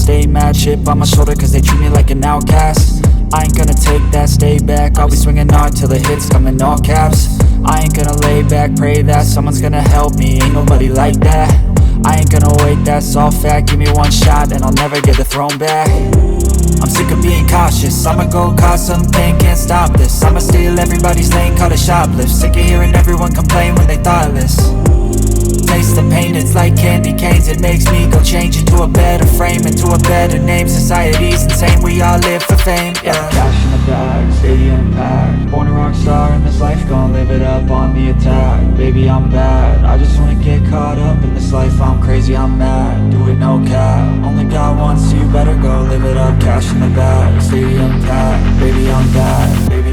stay mad. Chip on my shoulder cause they treat me like an outcast. I ain't gonna take that, stay back. I'll be swinging hard till the hits come in all caps. I ain't gonna lay back, pray that someone's gonna help me. Ain't nobody like that. I ain't gonna wait, that's all fact. Give me one shot and I'll never get the throne back. I'm sick of being cautious, I'ma go cause something, can't stop this. I'ma steal everybody's lane, call it shoplift. Sick of hearing everyone complain when they thoughtless. Taste the pain, it's like candy canes. It makes me go change into a better frame, into a better name. Society's insane, we all live for fame, yeah. Cash in the bag, stadium packed. Born a rock star in this life, gon' live it up on the attack. Baby, I'm bad, I just wanna get caught up in this life. I'm crazy, I'm mad, do it no cap. Only God wants you, better go live it up. Cash in the bag, stadium packed. Baby, I'm bad, baby